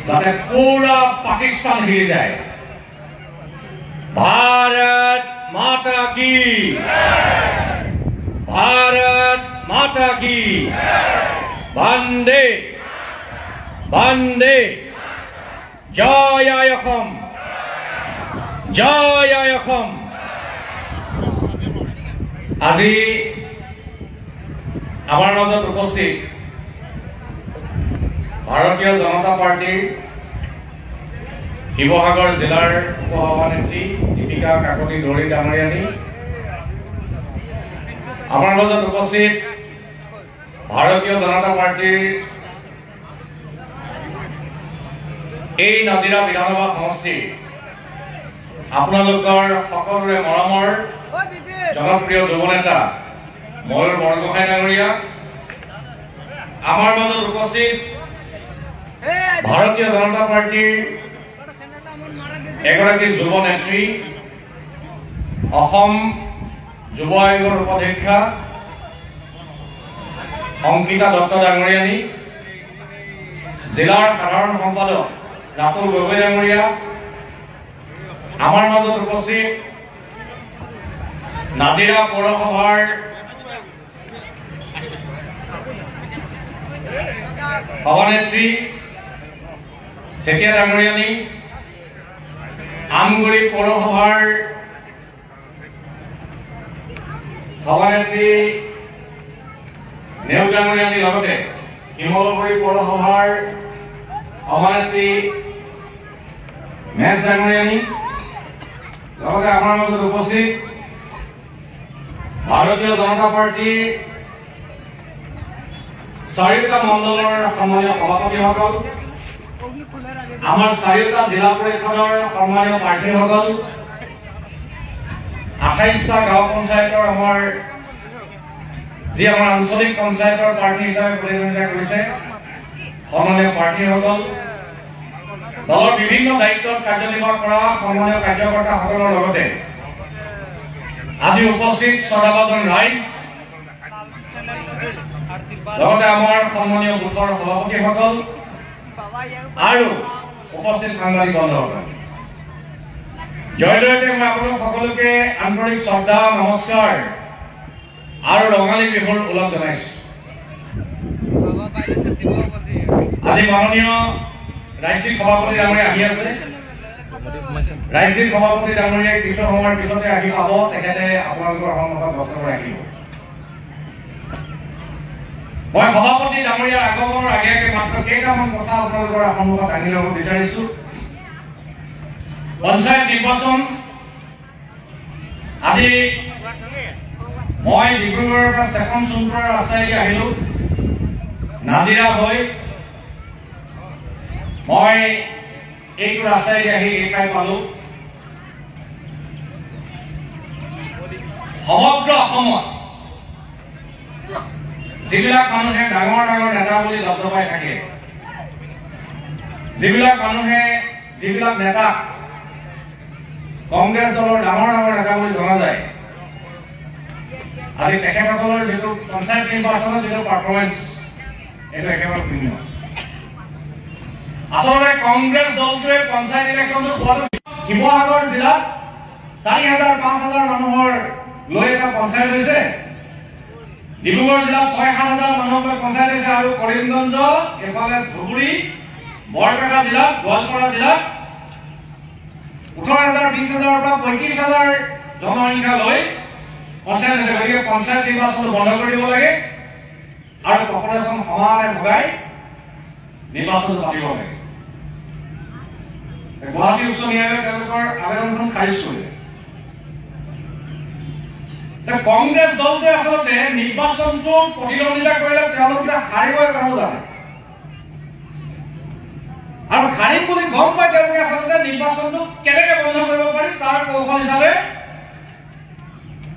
যাতে পুরা পাকিস্তান হিলে যায়। भारत माता की, भारत माता की, वंदे वंदे, जय অসম, जय অসম। আজি আমাৰ মাজত উপস্থিত ভাৰতীয় জনতা পাৰ্টিৰ শিৱসাগৰ জিলাৰ উপসভানেত্ৰী দীপিকা কাকতি দৌৰী ডাঙৰীয়ানী, আমাৰ মাজত উপস্থিত ভাৰতীয় জনতা পাৰ্টিৰ এই নাজিৰা বিধানসভা সমষ্টিৰ আপোনালোকৰ সকলোৰে মৰমৰ জনপ্ৰিয় যুৱনেতা ময়ূৰ বৰগোহাঁই ডাঙৰীয়া, আমাৰ মাজত উপস্থিত ভাৰতীয় জনতা পাৰ্টিৰ এগৰাকী যুৱ নেত্ৰী, অসম যুৱ আয়োগৰ উপাধ্যক্ষা অংকিতা দত্ত ডাঙৰীয়ানী, জিলাৰ সাধাৰণ সম্পাদক ৰাতুল গগৈ ডাঙৰীয়া, আমাৰ মাজত উপস্থিত নাজিৰা পৌৰসভাৰ সভানেত্ৰী চেতিয়া ডাঙৰীয়ানী, আমগুৰি পৌৰসভাৰ সভানেত্ৰী নেওগ ডাঙৰীয়ানীৰ লগতে শিমলুগুৰি পৌৰসভাৰ সভানেত্ৰী মেছ ডাঙৰীয়ানী, লগতে আমাৰ মাজত উপস্থিত ভাৰতীয় জনতা পাৰ্টিৰ চাৰিটা মণ্ডলৰ সন্মানীয় সভাপতিসকল, আমাৰ চাৰিটা জিলা পৰিষদৰ সন্মানীয় প্ৰাৰ্থীসকল, 28টা গাঁও পঞ্চায়তৰ আমাৰ আঞ্চলিক পঞ্চায়তৰ প্ৰাৰ্থী হিচাপে প্ৰতিদ্বন্দ্বিতা কৰিছে সন্মানীয় প্ৰাৰ্থীসকল, দলৰ বিভিন্ন দায়িত্বত কাৰ্যনিৰ্বাহ কৰা সন্মানীয় কাৰ্যকৰ্তাসকলৰ লগতে আজি উপস্থিত 14 জন ৰাইজ, লগতে আমাৰ সন্মানীয় গোটৰ সভাপতিসকল আৰু উপস্থিত সাংবাদিক বন্ধুসকল, জয়জয়তে মই আপোনালোক সকলোকে আন্তৰিক শ্ৰদ্ধা, নমস্কাৰ আৰু ৰঙালী বিহুৰ ওলগ জনাইছো। আজি মাননীয় ৰাজ্যিক সভাপতি ডাঙৰীয়া আহি আছে। ৰাজ্যিক সভাপতি ডাঙৰীয়াই কিছু সময়ৰ পিছতে আহি পাব, তেখেতে আপোনালোকৰ সন্মুখত বক্তব্য ৰাখিব। মই সভাপতি ডাঙৰীয়াৰ আগমনৰ আগে আগে মাত্ৰ কেইটামান কথা আপোনালোকৰ সন্মুখত দাঙি ল'ব বিচাৰিছো। পঞ্চায়ত নিৰ্বাচন, আজি মই ডিব্ৰুগড়ৰ পৰা ছেকেণ্ড সোণপুৰৰ ৰাস্তাইদি আহিলো নাজিৰা হৈ, মই এইটো ৰাস্তাইদি আহি এই ঠাই পালো। সমগ্ৰ অসমত যিবিলাক মানুহে ডাঙৰ ডাঙৰ নেতা বুলি দবদবাই থাকে, যিবিলাক নেতা কংগ্ৰেছ দলৰ ডাঙৰ ডাঙৰ নেতা বুলি জনা যায়, আজি তেখেতসকলৰ যিটো পঞ্চায়ত নিৰ্বাচনৰ যিটো পাৰফৰ্মেন্স, এইটো একেবাৰে ভিন্ন। আচলতে কংগ্ৰেছ দলটোৱে পঞ্চায়ত ইলেকশ্যনটো শিৱসাগৰ জিলাত 4,000-5,000 মানুহৰ লৈ এটা পঞ্চায়ত হৈছে, ডিব্ৰুগড় জিলাত 6,000-7,000 মানুহৰ পঞ্চায়ত হৈছে, আৰু কৰিমগঞ্জ, এফালে ধুবুৰী, বৰপেটা জিলাত, গোৱালপাৰা জিলাত 18,000-20,000 পৰা 35,000 জনসংখ্যা লৈ পঞ্চায়ত হৈছে। গতিকে পঞ্চায়ত নিৰ্বাচনটো বন্ধ কৰিব লাগে আৰু পপুলেশ্যন সমানে ভগাই নিৰ্বাচনটো পাতিব লাগে। গুৱাহাটী উচ্চ ন্যায়ালয়ে তেওঁলোকৰ আবেদনখন খাৰিজ কৰিলে। কংগ্ৰেছ দলটোৱে আচলতে নিৰ্বাচনটো প্ৰতিদ্বন্দ্বিতা কৰিলে তেওঁলোকে হাৰিব কথাও জানে, আৰু হাৰিম বুলি গম পাই তেওঁলোকে আচলতে নিৰ্বাচনটো কেনেকে বন্ধ কৰিব পাৰি তাৰ কৌশল হিচাপে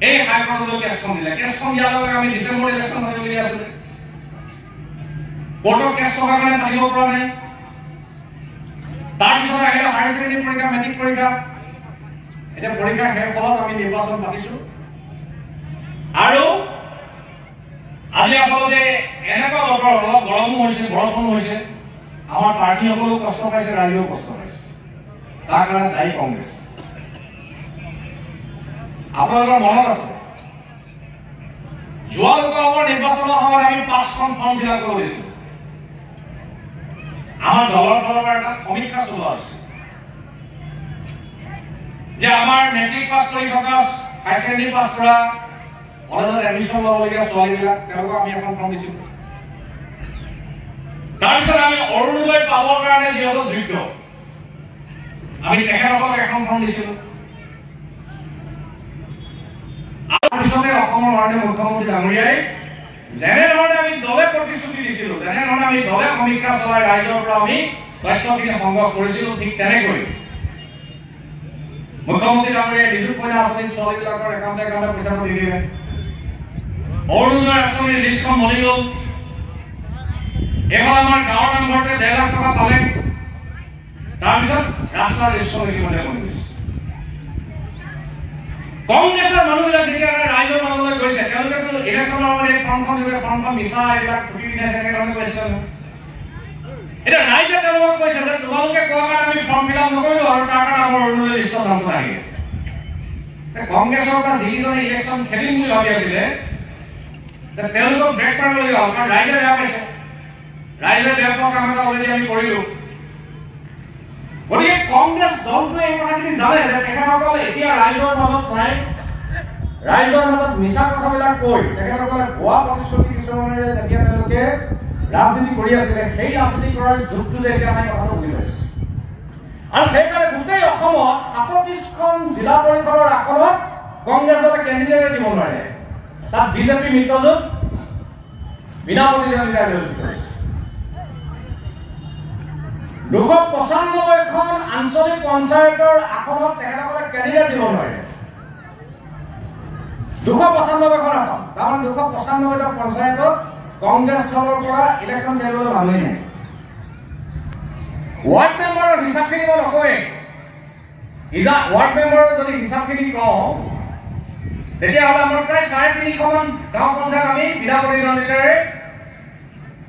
এই হাইকোৰ্টলৈ কেছখন দিলে। কেছখন দিয়াৰ লগে আমি ডিচেম্বৰ ইলেকশ্যন পাতিবলগীয়া আছিলে, কোৰ্টৰ কেছ থকাৰ কাৰণে পাতিব পৰা নাই। তাৰপিছত আহিলে হায়াৰ ছেকেণ্ডেৰী পৰীক্ষা, মেট্ৰিক পৰীক্ষা, এতিয়া পৰীক্ষা শেষ হলত আমি নিৰ্বাচন পাতিছো। আৰু আজি আচলতে এনেকুৱা বতৰ, অলপ গৰমো হৈছে, বৰষুণো হৈছে, আমাৰ প্ৰাৰ্থীসকলেও কষ্ট পাইছে, ৰাইজেও কষ্ট পাইছে। তাৰ কাৰণে দায়ী কংগ্ৰেছ। আপোনালোকৰ মনত আছে যোৱা লোকসভা নিৰ্বাচনৰ সময়ত আমি 5খন ফৰ্ম ফিল আপ কৰিছিলো। আমাৰ দলৰ ফালৰ পৰা এটা সমীক্ষা চলোৱা হৈছিল যে আমাৰ মেট্ৰিক পাছ কৰি থকা, হাই ছেকেণ্ডেৰী পাছ কৰা, কলেজত এডমিশ্যন ল'বলগীয়া ছোৱালীবিলাক, তেওঁলোকক আমি এখন ফৰ্ম দিছিলো। তাৰপিছত আমি অৰুণোদয় পাবৰ কাৰণে যিহেতু যোগ্য, আমি তেখেতসকলক এখন ফৰ্ম দিছিলো। তাৰপিছতে অসমৰ মাননীয় মুখ্যমন্ত্ৰী ডাঙৰীয়াই যেনেধৰণে আমি দলে প্ৰতিশ্ৰুতি দিছিলো, যেনেধৰণে আমি দলে সমীক্ষা চলাই ৰাইজৰ পৰা আমি তথ্যখিনি সংগ্ৰহ কৰিছিলো, ঠিক তেনেকৈ মুখ্যমন্ত্ৰী ডাঙৰীয়াই নিযুত মইনা আঁচনিৰ ছোৱালীবিলাকৰ একাউণ্টে একাউণ্টে পইচাটো দি দিলে। অৰুণোদয় আঁচনিৰ লিষ্টখন মলি গ'ল। এইফালে আমাৰ গাঁৱৰ নামঘৰতে 1.5 লাখ টকা পালে। তাৰপিছত ৰাস্তাৰ লিষ্টখন ইতিমধ্যে বনি গৈছে। কংগ্ৰেছৰ মানুহবিলাক যেতিয়া ৰাইজৰ মাজলৈ গৈছে, তেওঁলোকেতো ইলেকশ্যনৰ সময়ত এই ফৰ্মখন দিলে, ফৰ্মখন মিছা, এইবিলাক টুপি পিন্ধাইছে, এনেধৰণে কৈছিলে নহয়। এতিয়া ৰাইজে তেওঁলোকক কৈছে যে তোমালোকে কোৱা কাৰণে আমি ফৰ্ম ফিল আপ নকৰিলো আৰু তাৰ কাৰণে আমাৰ অৰুণোদয় লিষ্টত নামটো আহিলে। কংগ্ৰেছৰ পৰা যিকেইজনে ইলেকশ্যন খেলিম বুলি ভাবি আছিলে তেওঁলোকক ব্ৰেক কৰিবলগীয়া হ'ল, কাৰণ ৰাইজে বেয়া পাইছে। ৰাইজে বেয়া পোৱা কাম এটা অলৰেডি আমি কৰিলো। গতিকে কংগ্ৰেছ দলটোৱে এই কথাখিনি জানে যে তেখেতসকলে এতিয়া ৰাইজৰ মাজত নাই, ৰাইজৰ মাজত মিছা কথাবিলাক কৈ তেখেতসকলে ভুৱা প্ৰতিশ্ৰুতি কিছুমানেৰে যেতিয়া তেওঁলোকে ৰাজনীতি কৰি আছিলে, সেই ৰাজনীতি কৰাৰ যুগটো যে এতিয়া নাই, কথাটো বুজি পাইছে। আৰু সেইকাৰণে গোটেই অসমত 37খন জিলা পৰিষদৰ আসনত কংগ্ৰেছ দলে কেণ্ডিডেটে দিব নোৱাৰে। তাত বিজেপি মিত্ৰজোঁট বিনা প্ৰতিদ্বন্দ্বিতাৰে জড়িত হৈছে। 295খন আঞ্চলিক পঞ্চায়তৰ আসনত তেখেতসকলে কেণ্ডিডেট দিব নোৱাৰে। 295খন আসন, তাৰমানে 295টা পঞ্চায়তত কংগ্ৰেছ দলৰ পৰা ইলেকশ্যন খেলিবলৈ মানুহে নাই। ৱাৰ্ড মেম্বাৰৰ হিচাপখিনি মই নকওঁৱেই। ৱাৰ্ড মেম্বাৰৰ যদি হিচাপখিনি কওঁ তেতিয়াহ'লে আমাৰ প্ৰায় 350খন গাঁও পঞ্চায়ত আমি বিনা প্ৰতিদ্বন্দ্বিতাৰে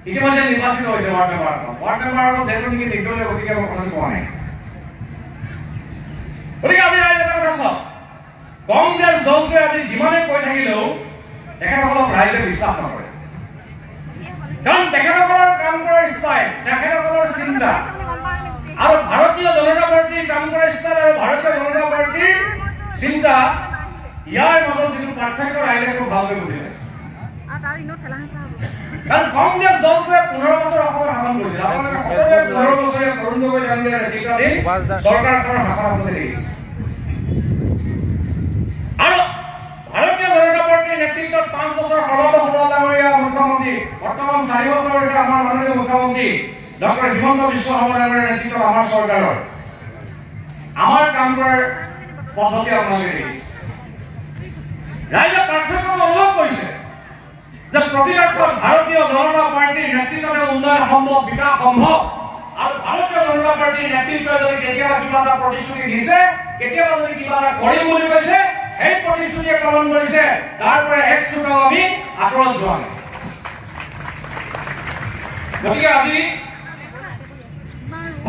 ইতিমধ্যে নিৰ্বাচিত হৈছে। ৱাৰ্ড মেম্বাৰ যিহেতু নেকি নিৰ্দলীয়, গতিকে মই কথাটো কোৱা নাই। গতিকে আজি ৰাইজে এটা কথা চাওক, কংগ্ৰেছ দলটোৱে আজি যিমানে কৈ থাকিলেও তেখেতসকলক ৰাইজে বিশ্বাস নকৰে। কাৰণ তেখেতসকলৰ কাম কৰাৰ ষ্টাইল, তেখেতসকলৰ চিন্তা আৰু ভাৰতীয় জনতা পাৰ্টীৰ কাম কৰাৰ ষ্টাইল আৰু ভাৰতীয় জনতা পাৰ্টীৰ চিন্তা, ইয়াৰ মাজত যিটো পাৰ্থক্য ৰাইজে খুব ভালকৈ বুজি পাইছে। কাৰণ কংগ্ৰেছ দলটোৱে 15 বছৰ অসমত শাসন কৰিছিল। আপোনালোকে সকলোৱে 15 বছৰীয়া তৰুণ গগৈ ডাঙৰীয়াৰ নেতৃত্বাধীন চৰকাৰখনৰ শাসন আপুনি দেখিছে। আৰু ভাৰতীয় জনতা পাৰ্টীৰ নেতৃত্বত 5 বছৰ সৰ্বানন্দ সোণোৱাল ডাঙৰীয়া মুখ্যমন্ত্ৰী, বৰ্তমান 4 বছৰ হৈছে আমাৰ মাননীয় মুখ্যমন্ত্ৰী ডক্টৰ হিমন্ত বিশ্ব শৰ্মা ডাঙৰীয়াৰ নেতৃত্বত আমাৰ চৰকাৰৰ আমাৰ কাম কৰাৰ পদ্ধতি আপোনালোকে দেখিছে। ৰাইজে পাৰ্থক্য অনুভৱ কৰিছে যে প্ৰকৃতাৰ্থত ভাৰতীয় জনতা পাৰ্টীৰ নেতৃত্বতে উন্নয়ন সম্ভৱ, বিকাশ সম্ভৱ। আৰু ভাৰতীয় জনতা পাৰ্টীৰ নেতৃত্বই যদি কেতিয়াবা কিবা এটা প্ৰতিশ্ৰুতি দিছে, কেতিয়াবা যদি কিবা এটা কৰিম বুলি কৈছে, সেই প্ৰতিশ্ৰুতিয়ে পালন কৰিছে, তাৰ পৰা এক চুকাও আমি আঁতৰত যোৱা নাই। গতিকে আজি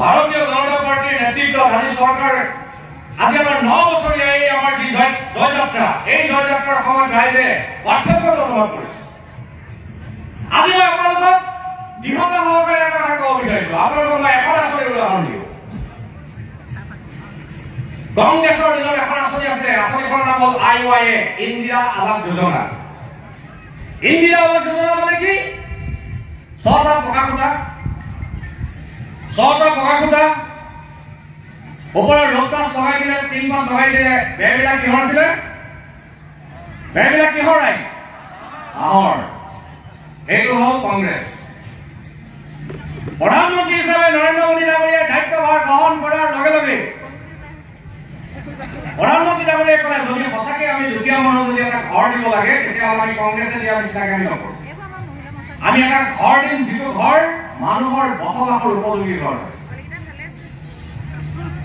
ভাৰতীয় জনতা পাৰ্টীৰ নেতৃত্বত আজি চৰকাৰ, আজি আমাৰ 9 বছৰীয়া এই আমাৰ যি জয়যাত্ৰা, এই জয়যাত্ৰাৰ সময়ত ৰাইজে পাৰ্থক্যটো অনুভৱ কৰিছে। আজি মই আপোনালোকক দৃঢ়তা সহকাৰে এটা কথা ক'ব বিচাৰিছো। আপোনালোকক মই এখন আঁচনিৰ উদাহৰণ দিওঁ। কংগ্ৰেছৰ দিনত এখন আঁচনি আছে, আঁচনিখনৰ নাম হ'ল IYA, ইন্দিৰা আৱাস যোজনা। ইন্দিৰা আৱাস যোজনা মানে কি? 6টা পকা খুঁটা, ওপৰত ৰ'ডটাছ লগাই দিলে, 3 পাত লগাই দিলে। বেৰবিলাক কিহৰ আছিলে? বেৰবিলাক কিহৰ ৰাইজ? আহৰ। এইটো হ'ল কংগ্ৰেছ। প্ৰধানমন্ত্ৰী হিচাপে নৰেন্দ্ৰ মোদী ডাঙৰীয়াই দায়িত্বভাৰ গ্ৰহণ কৰাৰ লগে লগে প্ৰধানমন্ত্ৰী ডাঙৰীয়াই ক'লে, যদি সঁচাকৈ আমি দুখীয়া মানুহক যদি এটা ঘৰ দিব লাগে, তেতিয়াহ'লে আমি কংগ্ৰেছে দিয়া নিচিনাকৈ আমি নকৰোঁ। আমি এটা ঘৰ দিম, যিটো ঘৰ মানুহৰ বসবাসৰ উপযোগী ঘৰ।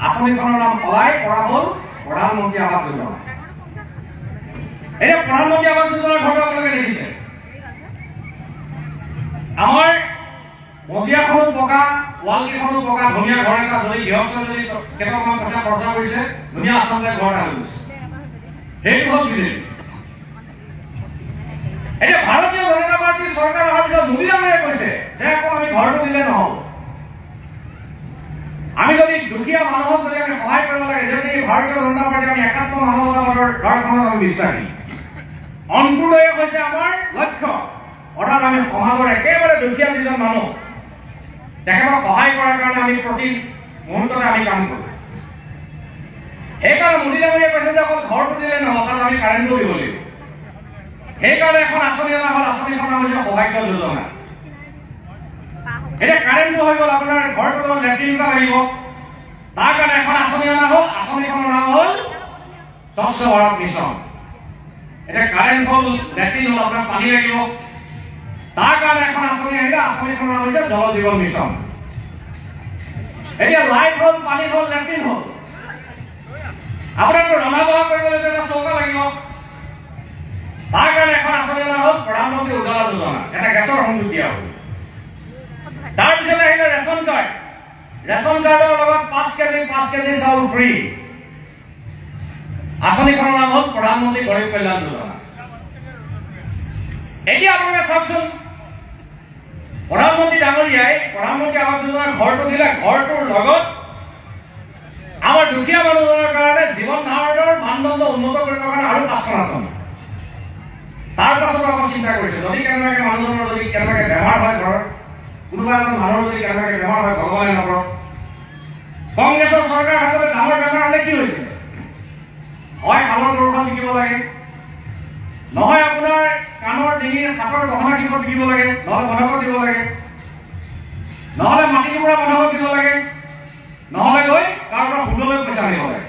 আঁচনিখনৰ নাম সলাই কৰা হ'ল প্ৰধানমন্ত্ৰী আৱাস যোজনা। এতিয়া প্ৰধানমন্ত্ৰী আৱাস যোজনাৰ ঘৰটো আপোনালোকে দেখিছে। আমাৰ মজিয়াখনো পকা, ৱালকেইখনো পকা, ধুনীয়া ঘৰ এটা যদি গৃহস্থ যদি কেইটকামান পইচা খৰচা কৰিছে, ধুনীয়া আচলতে ঘৰ এটা হৈছে। সেইটো হ'ল বিজেপি। এতিয়া ভাৰতীয় জনতা পাৰ্টীৰ চৰকাৰ অহাৰ পিছত মোদী ডাঙৰীয়াই কৈছে যে অকল আমি ঘৰটো দিলে নহ'ব, আমি যদি দুখীয়া মানুহক যদি আমি সহায় কৰিব লাগে, যদি ভাৰতীয় জনতা পাৰ্টী আমি একাত্ম মানৱতাবাদৰ দৰ্শনত আমি বিশ্বাসী, অন্তোদয় হৈছে আমাৰ লক্ষ্য। অৰ্থাৎ আমি সমাজৰ একেবাৰে দুখীয়া যিজন মানুহ তেখেতক সহায় কৰাৰ কাৰণে আমি প্ৰতি মুহূৰ্ততে আমি কাম কৰোঁ। সেইকাৰণে মোদী ডাঙৰীয়াই কৈছে যে অকল ঘৰটো দিলে নহ'ব, তাত আমি কাৰেণ্টটো দিব লাগিব। সেইকাৰণে এখন আঁচনি অনা হ'ল, আঁচনিখনৰ নাম হৈছে সৌভাগ্য যোজনা। এতিয়া কাৰেণ্টটো হৈ গ'ল, আপোনাৰ ঘৰটোত লেট্ৰিন এটা লাগিব, তাৰ কাৰণে এখন আঁচনি অনা হ'ল, আঁচনিখনৰ নাম হ'ল স্বচ্ছ ভাৰত মিছন। এতিয়া কাৰেণ্ট হ'ল, লেট্ৰিন হ'ল, আপোনাৰ পানী লাগিব, তাৰ কাৰণে এখন আঁচনি আহিলে, আঁচনিখনৰ নাম হৈছে জল জীৱন মিছন। এতিয়া লাইট হ'ল, পানী হ'ল, লেট্ৰিন হ'ল, আপোনাকতো ৰন্ধা বঢ়া কৰিবলৈ এটা চৌকা লাগিব, তাৰ কাৰণে এখন আঁচনি অনা হ'ল প্ৰধানমন্ত্ৰী উজ্জ্বলা যোজনা, এটা গেছৰ সংযোগ দিয়া হ'ল। তাৰপিছত আহিলে ৰেচন কাৰ্ড, ৰেচন কাৰ্ডৰ লগত 5 কেজি চাউল ফ্ৰী, আঁচনিখনৰ নাম হ'ল প্ৰধানমন্ত্ৰী গৰীব কল্যাণ যোজনা। এতিয়া আপোনালোকে চাওকচোন, প্ৰধানমন্ত্ৰী ডাঙৰীয়াই প্ৰধানমন্ত্ৰী আৱাস যোজনাৰ ঘৰটো দিলে, ঘৰটোৰ লগত আমাৰ দুখীয়া মানুহজনৰ কাৰণে জীৱন ধাৰণৰ মানদণ্ড উন্নত কৰিবৰ কাৰণে আৰু 5খন আঁচনি। তাৰ পাছত আকৌ চিন্তা কৰিছে, যদি কেনেবাকৈ মানুহজনৰ যদি কেনেবাকৈ বেমাৰ হয়, ঘৰত কোনোবা এজন মানুহৰ যদি কেনেবাকৈ বেমাৰ হয়, ভগৱানে নকৰক, কংগ্ৰেছৰ চৰকাৰ থাকোঁতে ডাঙৰ বেমাৰ হ'লে কি হৈছে, হয় হালৰ গৰুখন বিকিব লাগে, নহয় আপোনাৰ কাণৰ ডিঙিৰ হাতৰ গহনা কিবা বিকিব লাগে, নহ'লে বন্ধকত দিব লাগে, নহ'লে মাটি টুকুৰা বন্ধকত দিব লাগে, নহ'লে গৈ তাৰ পৰা সুদলৈ পইচা আনিব লাগে।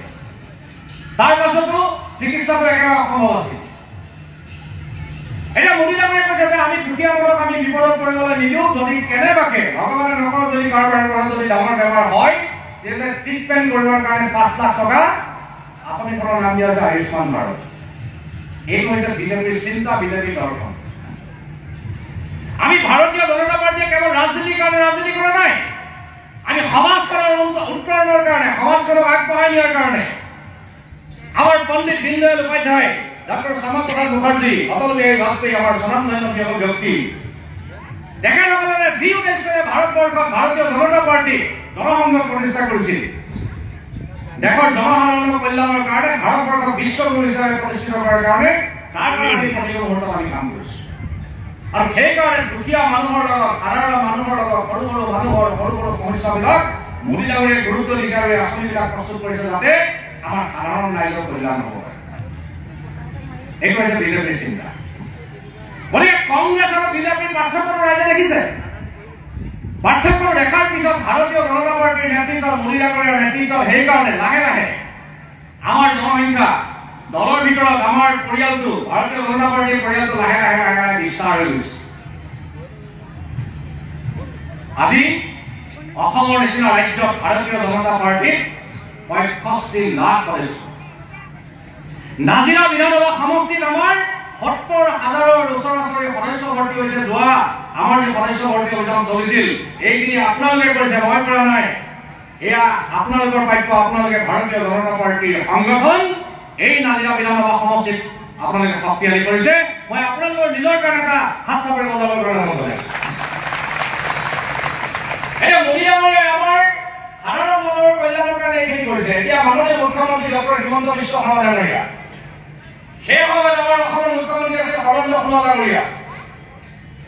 তাৰ পাছতো চিকিৎসাটো একেবাৰে অসম্ভৱ আছিল। এতিয়া মোদী ডাঙৰীয়াই কৈছে যে আমি দুখীয়া মানুহক আমি বিপদত পৰিবলৈ নিদিওঁ, যদি কেনেবাকে ভগৱানে নকৰক যদি কাৰোবাৰ ঘৰত যদি ডাঙৰ বেমাৰ হয়, তেতিয়াহ'লে ট্ৰিটমেণ্ট কৰিবৰ কাৰণে 5 লাখ টকা আঁচনিখনৰ নাম দিয়া হৈছে আয়ুষ্মান ভাৰত। এইটো হৈছে বিজেপিৰ চিন্তা, বিজেপিৰ দৰ্শন। আমি ভাৰতীয় জনতা পাৰ্টীয়ে কেৱল ৰাজনীতিৰ কাৰণে ৰাজনীতি কৰা নাই, আমি সমাজখনৰ উত্তৰণৰ কাৰণে, সমাজখনক আগবঢ়াই নিয়াৰ কাৰণে আমাৰ পণ্ডিত দীনদয়াল উপাধ্যায়, ডক্টৰ শ্যামা প্ৰসাদ মুখাৰ্জী, অটল বিহাৰী বাজপেয়ী, আমাৰ স্বনামধন্য ব্যক্তি, তেখেতসকলে যি উদ্দেশ্যেৰে ভাৰতবৰ্ষত ভাৰতীয় জনতা পাৰ্টী জনসংঘ প্ৰতিষ্ঠা কৰিছিল, দেশৰ জনসাধাৰণৰ কল্যাণৰ কাৰণে, ভাৰতবৰ্ষক বিশ্বগুৰু হিচাপে প্ৰতিষ্ঠিত কৰাৰ কাৰণে, তাৰ কাৰণে আমি প্ৰতিটো মুহূৰ্তত আমি কাম কৰিছোঁ। আৰু সেইকাৰণে দুখীয়া মানুহৰ লগত, সাধাৰণ মানুহৰ লগত, সৰু সৰু মানুহৰ সৰু সৰু সমস্যাবিলাক মোদী ডাঙৰীয়াই গুৰুত্ব দিছে আৰু এই আঁচনিবিলাক প্ৰস্তুত কৰিছে, যাতে আমাৰ সাধাৰণ ৰাইজৰ কল্যাণ হ'ব পাৰে। এইটো হৈছে বিজেপিৰ চিন্তা। গতিকে কংগ্ৰেছ আৰু বিজেপিৰ পাৰ্থক্যটো ৰাইজে দেখিছে। পাৰ্থক্য দেখাৰ পিছত ভাৰতীয় জনতা পাৰ্টীৰ নেতৃত্বত, মোদী ডাঙৰীয়াৰ নেতৃত্বত সেইকাৰণে লাহে লাহে আমাৰ জনসংখ্যা দলৰ ভিতৰত আমাৰ পৰিয়ালটো, ভাৰতীয় জনতা পাৰ্টীৰ পৰিয়ালটো লাহে লাহে লাহে লাহে বিস্তাৰ হৈ গৈছে। আজি অসমৰ নিচিনা ৰাজ্যত ভাৰতীয় জনতা পাৰ্টীৰ 65 লাখ সদস্য, নাজিৰা বিধানসভা সমষ্টিত আমাৰ 70,000ৰ ওচৰা-ওচৰি সদস্য ভৰ্তি হৈছে। যোৱা আমাৰ যি সদস্য ভৰ্তি অভিযান চলিছিল, এইখিনি আপোনালোকে কৰিছে, মই কৰা নাই। এয়া আপোনালোকৰ প্ৰাপ্য, আপোনালোকে ভাৰতীয় জনতা পাৰ্টীৰ সংগঠন এই নাজিৰা বিধানসভা সমষ্টিত আপোনালোকে শক্তিশালী কৰিছে। মই আপোনালোকৰ নিজৰ কাৰণে এটা হাত চাপৰি বজাবৰ কাৰণে অনুৰোধ জনাইছো। এই মোদী ডাঙৰীয়াই আমাৰ সাধাৰণ মানুহৰ কল্যাণৰ কাৰণে এইখিনি কৰিছে। এতিয়া মাননীয় মুখ্যমন্ত্ৰী ডক্টৰ হিমন্ত বিশ্ব শৰ্মা ডাঙৰীয়া, সেই সময়ত আমাৰ অসমৰ মুখ্যমন্ত্ৰী আছে সৰ্বানন্দ সোণোৱাল ডাঙৰীয়া,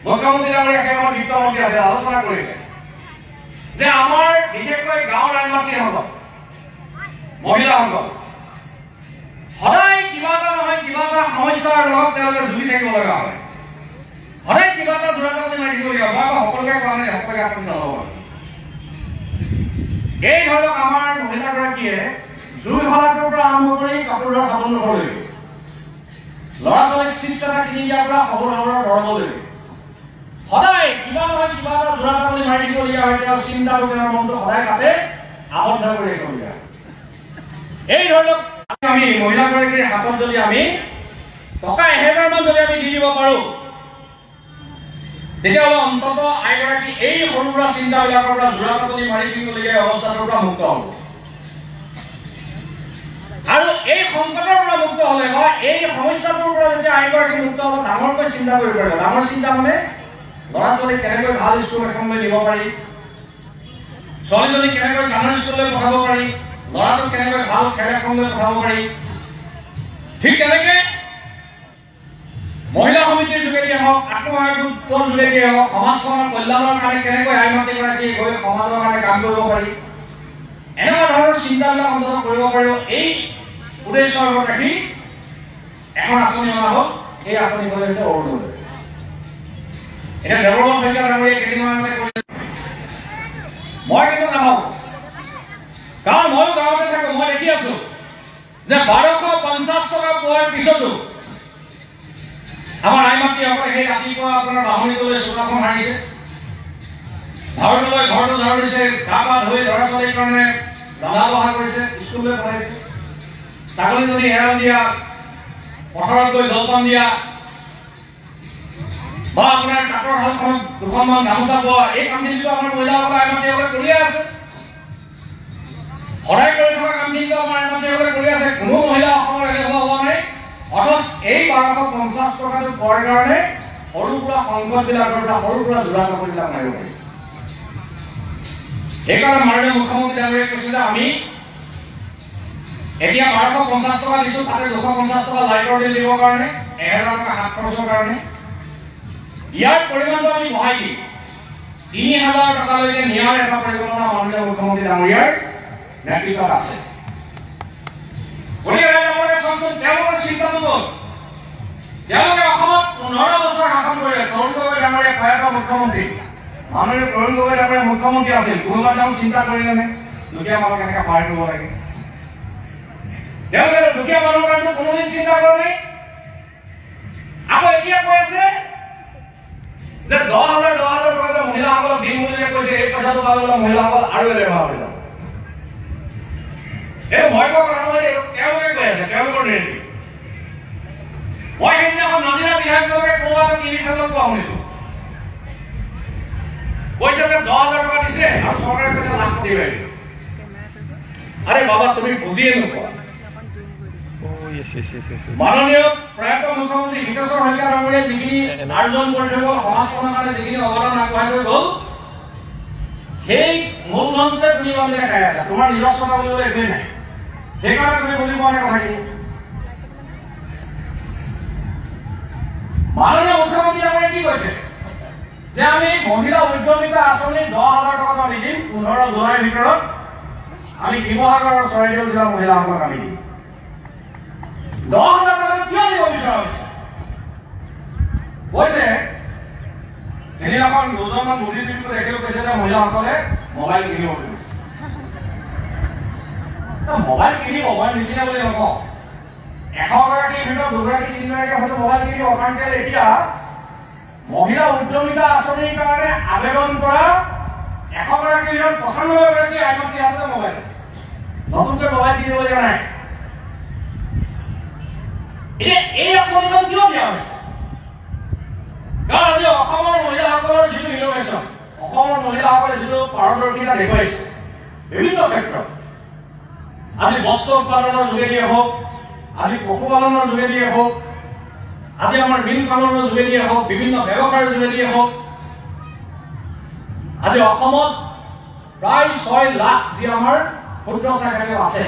মুখ্যমন্ত্ৰী ডাঙৰীয়া সেই সময়ত বিত্তমন্ত্ৰী আছে, আলোচনা কৰিলে যে আমাৰ বিশেষকৈ গাঁৱৰ আইন মাতৃসকল, মহিলাসকল সদায় কিবা এটা নহয় কিবা এটা সমস্যাৰ লগত তেওঁলোকে যুঁজি থাকিব লগা হয়, সদায় কিবা এটা জোৰাটা মাৰি থাকিবলগীয়া হয়। মই সকলোকে কোৱা নাই, সকলোকে আপুনি নল'ব। এই ধৰক আমাৰ মহিলাগৰাকীয়ে জুই শলাটোৰ পৰা আৰম্ভ কৰি কাপোৰ ধোৱা চাবোনলৈকে, ল'ৰা ছোৱালীক চিপছ এটা কিনি দিয়াৰ পৰা সৰু সৰু দৰমলৈকে সদায় কিবা নহয় কিবা এটা জোৰাটা মাৰি থাকিবলগীয়া হয়। তেওঁৰ চিন্তাটো, তেওঁৰ মনটো সদায় তাতে আবদ্ধ কৰি ৰাখিবলগীয়া হয়। এই ধৰক আমি মহিলাগৰাকীৰ হাতত যদি আমি টকা 1000 মান যদি আমি দি দিব পাৰো, তেতিয়াহ'লে অন্তত আইগৰাকী এই সৰু সুৰা চিন্তাবিলাকৰ পৰা জোৰা পাতনি মাৰি থাকিবলগীয়া অৱস্থাটোৰ পৰা মুক্ত হ'ব। আৰু এই সংকটৰ পৰা মুক্ত হ'লে বা এই সমস্যাটোৰ পৰা যেতিয়া আইগৰাকী মুক্ত হ'ব, ডাঙৰকৈ চিন্তা কৰিব পাৰিব। ডাঙৰ চিন্তা মানে ল'ৰা ছোৱালীক কেনেকৈ ভাল স্কুল এখনলৈ নিব পাৰি, ছোৱালীজনীক কেনেকৈ গানৰ স্কুললৈ পঠাব পাৰি, ল'ৰাটোক কেনেকৈ ভাল খেল এখনলৈ পঠাব পাৰি। ঠিক তেনেকৈ মহিলা সমিতিৰ যোগেদিয়ে হওক, আত্মসহায়ক গোটৰ যোগেদিয়ে হওক, সমাজখনৰ কল্যাণৰ কাৰণে কেনেকৈ আইমাতৃগৰাকী গৈ সমাজৰ কাৰণে কাম কৰিব পাৰি, এনেকুৱা ধৰণৰ চিন্তাবিলাক অন্তত কৰিব পাৰিব। এই উদ্দেশ্যৰ লগত ৰাখি এখন আঁচনি অনা হ'ল। এই আঁচনিখন হৈছে অৰুণোদয়। এতিয়া দেৱৰ্মন শইকীয়া ডাঙৰীয়াই কেইদিনমান আগতে কৰিলে, মই কিন্তু নাভাবোঁ, কাৰণ ময়ো গাঁৱতে থাকো। মই দেখি আছো যে 1250 টকা পোৱাৰ পিছতো আমাৰ আইমাতৃসকলে সেই ৰাতিপুৱা আপোনাৰ বাহনিলৈ চোতালখন সাৰিছে, ঝাৰু লৈ ঘৰটো ঝাৰু দিছে, গা পা ধুই ল'ৰা ছোৱালীৰ কাৰণে ৰন্ধা বঢ়া কৰিছে, স্কুললৈ পঠাইছে, ছাগলীজনী এৰাল দিয়া, পথাৰত গৈ জলপান দিয়া, বা আপোনাৰ কাঠৰ শালখনত দুখনমান গামোচা বোৱা, এই কামখিনিটো আমাৰ মহিলাসকলে আইমাতৃসকলে কৰিয়ে আছে। সদায় কৰি থকা কামখিনিটো আমাৰ আইমাতৃসকলে কৰি আছে। কোনো মহিলা অসমৰ এলেহুৱা হোৱা নাই। অথচ এই 1250 টকাটো পোৱাৰ কাৰণে সৰু সুৰা সংকটবিলাকৰ পৰা সৰু সুৰা জোৰা কাপোৰবিলাক মাৰিব পাৰিছে। সেইকাৰণে মাননীয় মুখ্যমন্ত্ৰী ডাঙৰীয়াই কৈছে যে আমি এতিয়া 1250 টকা দিছোঁ, তাতে 250 টকা লাইটৰ বিল দিবৰ কাৰণে, 1000 টকা হাত খৰচৰ কাৰণে। ইয়াৰ পৰিমাণটো আমি বঢ়াই দিম, 3000 টকালৈকে নিয়াৰ এটা পৰিকল্পনা মাননীয় মুখ্যমন্ত্ৰী ডাঙৰীয়াৰ নেতৃত্বত আছে। গতিকে তেওঁলোকে চাওকচোন, তেওঁলোকৰ চিন্তাটো গ'ল। তেওঁলোকে অসমত 15 বছৰ শাসন কৰিলে। তৰুণ গগৈ ডাঙৰীয়া প্ৰয়াত মুখ্যমন্ত্ৰী, মাননীয় তৰুণ গগৈ ডাঙৰীয়া মুখ্যমন্ত্ৰী আছিল। কোনোবা তেওঁ চিন্তা কৰিলেনে দুখীয়া মানুহ কেনেকৈ সহায় কৰিব লাগে? তেওঁলোকে দুখীয়া মানুহৰ কাৰণে কোনোদিন চিন্তা কৰা নাই। আকৌ এতিয়া কৈ আছে যে 10,000 টকা যে মহিলাসকলক দিম বুলি কৈছে, এই পইচাটো পাবলৈ মহিলাসকল আৰু এলেহুৱা হৈ যাব। এই ভয় কৰা কথা নহয়, তেওঁলোকে কৈ আছে, তেওঁলোকৰ নিৰ্দেশ। মই সেইদিনাখন নাজিৰা বিধায়কজনকে কোনোবা এটা টিভি চেনেলত কোৱা শুনিলো, কৈছে যে 10,000 টকা দিছে আৰু চৰকাৰে কৈছে লাখ কোটি দিব। আৰে বাবা, তুমি বুজিয়ে নোপোৱা। মাননীয় প্ৰয়াত মুখ্যমন্ত্ৰী হিতেশ্বৰ শইকীয়া ডাঙৰীয়াই যিখিনি আৰ্জন কৰি থৈ গ'ল, সমাজখনৰ কাৰণে যিখিনি অৱদান আগবঢ়াই থৈ গ'ল, সেই মূলধনটোতে তুমি মানুহে খাই আছা। তোমাৰ নিজস্বতা বুলিবলৈ একোৱেই নাই। সেইকাৰণে তুমি বুজি পোৱা নাই কথাখিনি। মাননীয় মুখ্যমন্ত্ৰী ডাঙৰীয়াই কি কৈছে যে আমি মহিলা উদ্যমিতা আঁচনি 10,000 টকা আমি দিম, 15 জুলাইৰ ভিতৰত আমি শিৱসাগৰৰ চৰাইদেউ জিলাৰ মহিলাসকলক আমি দিম। 10,000 টকা কিয় দিব বিচৰা হৈছে? কৈছে সেইদিনাখন দুজনমান বুদ্ধিজীৱীকো দেখিলো, কৈছে যে মহিলাসকলে মোবাইল কিনিব খুজিছে। মোবাইল কিনি মোবাইল নিকিনে বুলি নকওঁ। 100 গৰাকীৰ ভিতৰত 2 গৰাকী 3 গৰাকীয়ে হয়তো মোবাইল কিনিব। কাৰণ কেলৈ এতিয়া মহিলা উদ্যমিতা আঁচনিৰ কাৰণে আবেদন কৰা 100 গৰাকীৰ ভিতৰত 95 গৰাকী আইমাতৃ হাততে মোবাইল আছে। নতুনকৈ মোবাইল কিনিবলগীয়া নাই। এতিয়া এই আঁচনিখন কিয় দিয়া হৈছে? কাৰণ আজি অসমৰ মহিলাসকলৰ যিটো ইনোভেশ্যন, অসমৰ মহিলাসকলে যিটো পাৰদৰ্শিতা দেখুৱাইছে বিভিন্ন ক্ষেত্ৰত, আজি বস্ত্ৰ উৎপাদনৰ যোগেদিয়ে হওক, আজি পশুপালনৰ যোগেদিয়ে হওক, আজি আমাৰ মীন পালনৰ যোগেদিয়ে হওক, বিভিন্ন ব্যৱসায়ৰ যোগেদিয়ে হওক, আজি অসমত প্ৰায় 6 লাখ যি আমাৰ ক্ষুদ্ৰ চাহ খেতিয়ক আছে,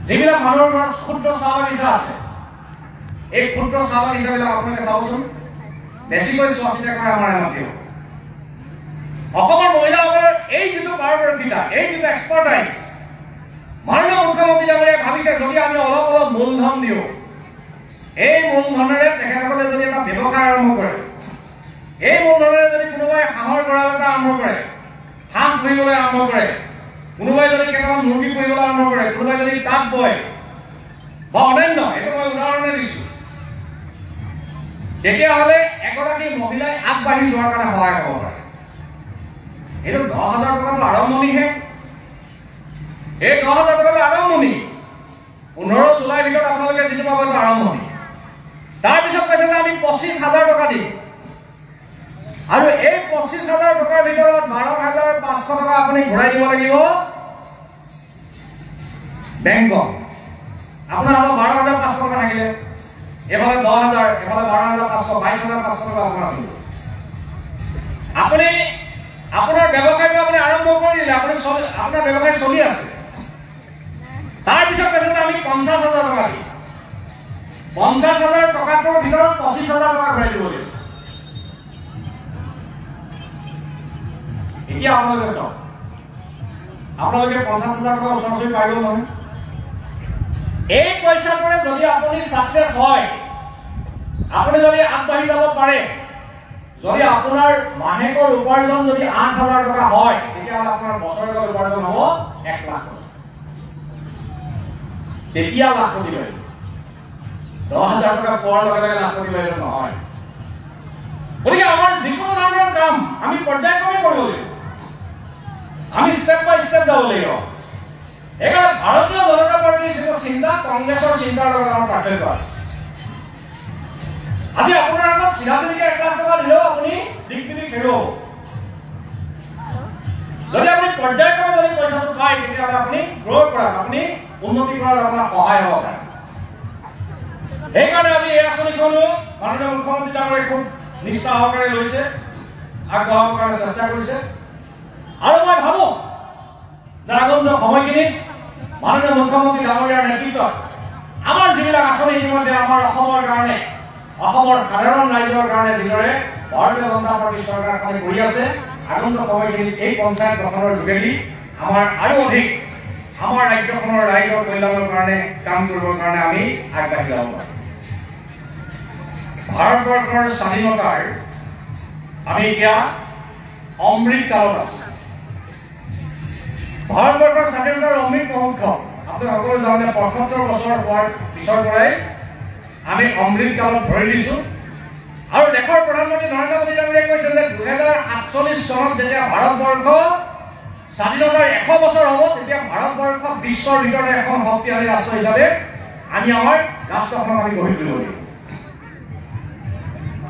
যিবিলাক মানুহৰ ঘৰত ক্ষুদ্ৰ চাহ বাগিচা আছে, এই ক্ষুদ্ৰ চাহ বাগিচাবিলাক আপোনালোকে চাবচোন, বেছিকৈ চোৱা-চিতা কৰে আমাৰ এমাতিও। অসমৰ মহিলাসকলৰ এই যিটো পাৰদৰ্শিতা, এই যিটো এক্সপাৰ্টাইজ, মাননীয় মুখ্যমন্ত্ৰী ডাঙৰীয়াই ভাবিছে যদি আমি অলপ অলপ মূলধন দিওঁ, এই মূলধনেৰে তেখেতসকলে যদি এটা ব্যৱসায় আৰম্ভ কৰে, এই মূলধনেৰে যদি কোনোবাই হাঁহৰ গঁৰাল এটা আৰম্ভ কৰে, হাঁহ পুহিবলৈ আৰম্ভ কৰে, কোনোবাই যদি কেইটামান মুৰ্গী পুহিবলৈ আৰম্ভ কৰে, কোনোবাই যদি তাঁত বয় বা অন্যান্য, এইটো মই উদাহৰণে দিছোঁ, তেতিয়াহ'লে এগৰাকী মহিলাই আগবাঢ়ি যোৱাৰ কাৰণে সহায় হ'ব পাৰে। এইটো 10,000 টকাটো আৰম্ভণিহে। এই 10,000 টকাটো আৰম্ভণি। 15 জুলাইৰ ভিতৰত আপোনালোকে যিটো পাব এইটো আৰম্ভণি। তাৰপিছত কৈছে যে আমি 25,000 টকা দিম। আৰু এই 25,000 টকাৰ ভিতৰত 12,500 টকা আপুনি ঘূৰাই দিব লাগিব বেংকক। আপোনাৰ হাতত 12,500 টকা থাকিলে এফালে 10,000, এফালে 12,500, 22,500 টকা আপোনাৰ আপুনি আপোনাৰ ব্যৱসায়টো আপুনি আৰম্ভ কৰি দিলে, আপোনাৰ ব্যৱসায় চলি আছে। তাৰপিছত কৈছে আমি 50,000 টকা দিম। 50,000 টকাটোৰ ভিতৰত 25,000 টকা ঘূৰাই দিব লাগিব। এতিয়া আপোনালোকে চাওক, আপোনালোকে 50,000 টকা ওচৰ পাৰিব নহয়। এই পইচাটোৰে যদি আপুনি সাকসেস হয়, আপুনি যদি আগবাঢ়ি যাব পাৰে, যদি আপোনাৰ মাহেকৰ উপাৰ্জন যদি 8,000 টকা হয়, তেতিয়াহ'লে আপোনাৰ বছৰেকৰ উপাৰ্জন হ'ব 1 লাখ টকা। তেতিয়া লাখপতি বাইদেউ 10,000 টকা পোৱাৰ লগে লগে লাখপতি বাইদেউ নহয়। গতিকে আমাৰ যিকোনো ধৰণৰ কাম আমি পৰ্যায়ক্ৰমে কৰিব লাগিব, আমি ষ্টেপ বাই ষ্টেপ যাব লাগিব। একেবাৰে ভাৰতীয় জনতা পাৰ্টীৰ যিটো চিন্তা, কংগ্ৰেছৰ চিন্তাৰ লগত আমাৰ পাৰ্থক্য আছে। আজি আপোনাৰ আগত চিধাচিধিকে 1 লাখ টকা দিলেও আপুনি দিগবিদিক হেৰুৱাব। যদি আপুনি পৰ্যায়ক্ৰমে যদি পইচাটো পায়, তেতিয়াহ'লে আপুনি গ্ৰ' কৰাত, আপুনি উন্নতি কৰাত আপোনাৰ সহায় হ'ব পাৰে। সেইকাৰণে আজি এই আঁচনিখনো মাননীয় মুখ্যমন্ত্ৰী ডাঙৰীয়াই খুব নিষ্ঠা সহকাৰে লৈছে, আগবঢ়াবৰ কাৰণে চেষ্টা কৰিছে। আৰু মই ভাবো যে আগন্তুক সময়খিনিত মাননীয় মুখ্যমন্ত্ৰী ডাঙৰীয়াৰ নেতৃত্বত আমাৰ যিবিলাক আঁচনি ইতিমধ্যে আমাৰ অসমৰ কাৰণে, অসমৰ সাধাৰণ ৰাইজৰ কাৰণে যিদৰে ভাৰতীয় জনতা পাৰ্টী চৰকাৰখনে কৰি আছে, আগন্তুক সময়খিনিত এই পঞ্চায়ত গঠনৰ যোগেদি আমাৰ আৰু অধিক আমাৰ ৰাজ্যখনৰ ৰাইজৰ কল্যাণৰ কাৰণে কাম কৰিবৰ কাৰণে আমি আগবাঢ়ি যাব পাৰোঁ। ভাৰতবৰ্ষৰ স্বাধীনতাৰ আমি এতিয়া অমৃত কালত আছো। ভাৰতবৰ্ষৰ স্বাধীনতাৰ অমৃত মহোৎসৱ আপুনি সকলো জানে ৭৫ বছৰ হোৱাৰ পিছৰ পৰাই আমি অমৃত কালত ভৰি দিছো। আৰু দেশৰ প্ৰধানমন্ত্ৰী নৰেন্দ্ৰ মোদী ডাঙৰীয়াই কৈছে যে 2048 চনত যেতিয়া ভাৰতবৰ্ষ স্বাধীনতাৰ 100 বছৰ হ'ব, তেতিয়া ভাৰতবৰ্ষ বিশ্বৰ ভিতৰতে এখন শক্তিশালী ৰাষ্ট্ৰ হিচাপে আমি আমাৰ ৰাষ্ট্ৰখনক আমি গঢ়ি তুলিব লাগিব।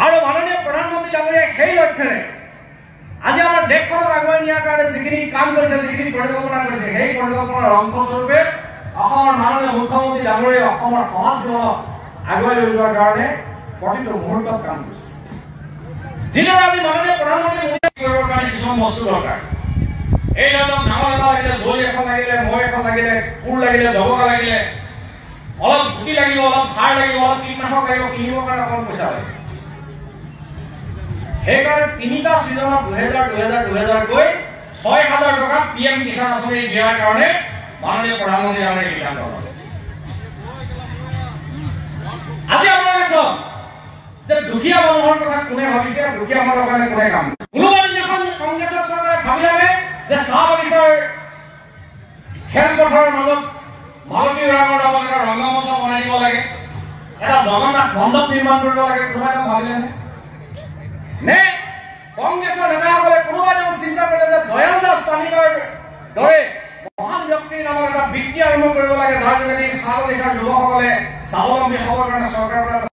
আৰু মাননীয় প্ৰধানমন্ত্ৰী ডাঙৰীয়াই সেই লক্ষ্যৰে আজি আমাৰ দেশখনক আগুৱাই নিয়াৰ কাৰণে যিখিনি কাম কৰিছে, যিখিনি পৰিকল্পনা কৰিছে, সেই পৰিকল্পনাৰ অংশস্বৰূপে অসমৰ মাননীয় মুখ্যমন্ত্ৰী ডাঙৰীয়াই অসমৰ সমাজ জীৱনক আগুৱাই লৈ যোৱাৰ কাৰণে প্ৰতিটো মুহূৰ্তত কাম কৰিছে। যিদৰে আজি মাননীয় প্ৰধানমন্ত্ৰী কৰিবৰ কাৰণে কিছুমান বস্তু দৰকাৰ, এই ধৰক নাও এটা লাগিলে, দৈ এখন লাগিলে, মৈ এখন লাগিলে, কোৰ লাগিলে, জবকা লাগিলে, অলপ গুটি লাগিব, অলপ সাৰ লাগিব, অলপ কীটনাশক লাগিব, কিনিবৰ কাৰণে অকণ পইচা লাগিব। সেইকাৰণে 3টা ছিজনত 2000 কৈ 6,000 টকা PM কিষাণ আঁচনি দিয়াৰ কাৰণে মাননীয় প্ৰধানমন্ত্ৰী ডাঙৰীয়াই সিদ্ধান্ত ললে। আজি আপোনালোকে চাওক যে দুখীয়া মানুহৰ কথা কোনে ভাবিছে, দুখীয়া মানুহৰ কাৰণে কোনে কাম কৰিছে। কোনোবা দিনাখন কংগ্ৰেছৰ চৰকাৰে ভাবিলে যে চাহ বাগিচাৰ খেলপথাৰৰ মাজত মালতী ৰাঙৰ নামত এটা ৰংগমঞ্চ বনাই দিব লাগে, এটা জগন্নাথ মণ্ডপ নিৰ্মাণ কৰিব লাগে, কোনোবাই ভাবিলে নে? কংগ্ৰেছৰ নেতাসকলে কোনোবাই চিন্তা কৰিলে যে দয়াল দাস পানিকৰ দৰে মহান ব্যক্তিৰ নামত এটা বৃত্তি আৰম্ভ কৰিব লাগে, যাৰ যোগেদি চাহ বাগিচাৰ যুৱকসকলে স্বাৱলম্বী হ'বৰ কাৰণে চৰকাৰৰ পৰা